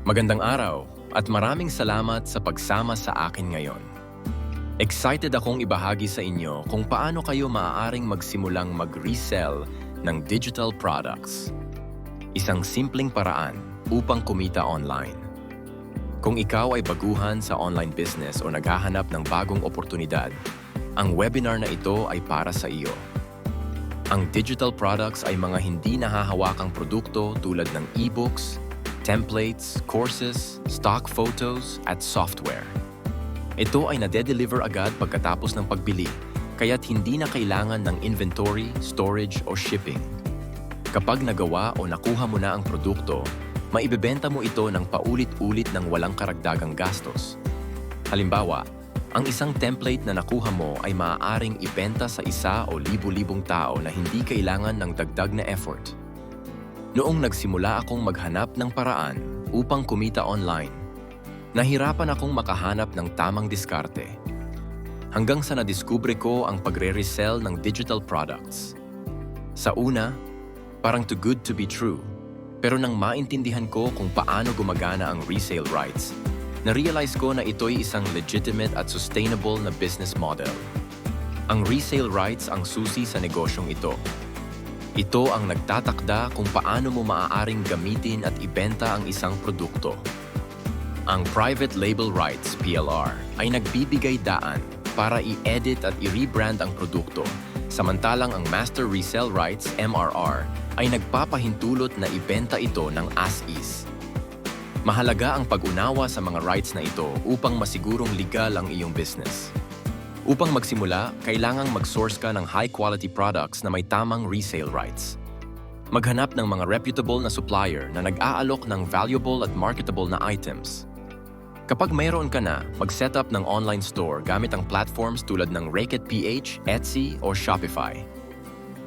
Magandang araw at maraming salamat sa pagsama sa akin ngayon. Excited akong ibahagi sa inyo kung paano kayo maaaring magsimulang mag-resell ng digital products. Isang simpleng paraan upang kumita online. Kung ikaw ay baguhan sa online business o naghahanap ng bagong oportunidad, ang webinar na ito ay para sa iyo. Ang digital products ay mga hindi nahahawakang produkto tulad ng e-books, templates, courses, stock photos, at software. Ito ay nade-deliver agad pagkatapos ng pagbili, kaya't hindi na kailangan ng inventory, storage, o shipping. Kapag nagawa o nakuha mo na ang produkto, maibebenta mo ito ng paulit-ulit ng walang karagdagang gastos. Halimbawa, ang isang template na nakuha mo ay maaaring ibenta sa isa o libu-libong tao na hindi kailangan ng dagdag na effort. Noong nagsimula akong maghanap ng paraan upang kumita online, nahirapan akong makahanap ng tamang diskarte. Hanggang sa nadiskubre ko ang pagre-resell ng digital products. Sa una, parang too good to be true. Pero nang maintindihan ko kung paano gumagana ang resale rights, na-realize ko na ito'y isang legitimate at sustainable na business model. Ang resale rights ang susi sa negosyong ito. Ito ang nagtatakda kung paano mo maaaring gamitin at ibenta ang isang produkto. Ang Private Label Rights, PLR, ay nagbibigay daan para i-edit at i-rebrand ang produkto, samantalang ang Master Resale Rights, MRR, ay nagpapahintulot na ibenta ito ng as-is. Mahalaga ang pag-unawa sa mga rights na ito upang masigurong legal ang iyong business. Upang magsimula, kailangang mag-source ka ng high-quality products na may tamang resale rights. Maghanap ng mga reputable na supplier na nag-aalok ng valuable at marketable na items. Kapag mayroon ka na, mag-set up ng online store gamit ang platforms tulad ng Rake.ph, Etsy, o Shopify.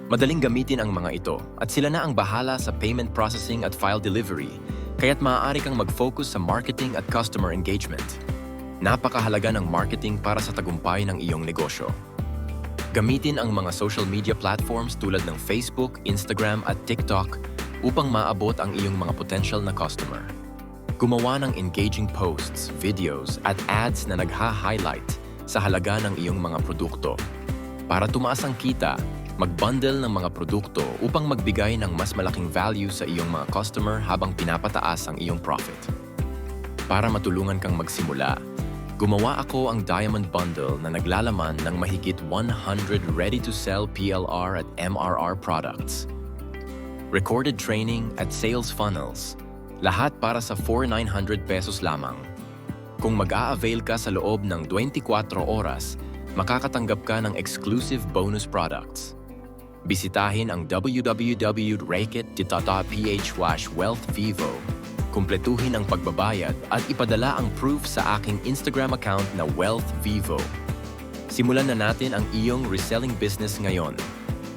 Madaling gamitin ang mga ito at sila na ang bahala sa payment processing at file delivery, kaya't maaari kang mag-focus sa marketing at customer engagement. Napakahalaga ng marketing para sa tagumpay ng iyong negosyo. Gamitin ang mga social media platforms tulad ng Facebook, Instagram at TikTok upang maabot ang iyong mga potential na customer. Gumawa ng engaging posts, videos at ads na nagha-highlight sa halaga ng iyong mga produkto. Para tumaas ang kita, mag-bundle ng mga produkto upang magbigay ng mas malaking value sa iyong mga customer habang pinapataas ang iyong profit. Para matulungan kang magsimula, gumawa ako ang Diamond Bundle na naglalaman ng mahigit 100 ready-to-sell PLR at MRR products. Recorded training at sales funnels, lahat para sa 4,900 pesos lamang. Kung mag-a-avail ka sa loob ng 24 oras, makakatanggap ka ng exclusive bonus products. Bisitahin ang www.rakit.ph/wealthvivo, kumpletuhin ang pagbabayad at ipadala ang proof sa aking Instagram account na wealthvivo. Simulan na natin ang iyong reselling business ngayon.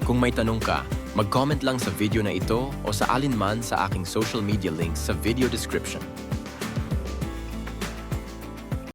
Kung may tanong ka, mag-comment lang sa video na ito o sa alinman sa aking social media links sa video description.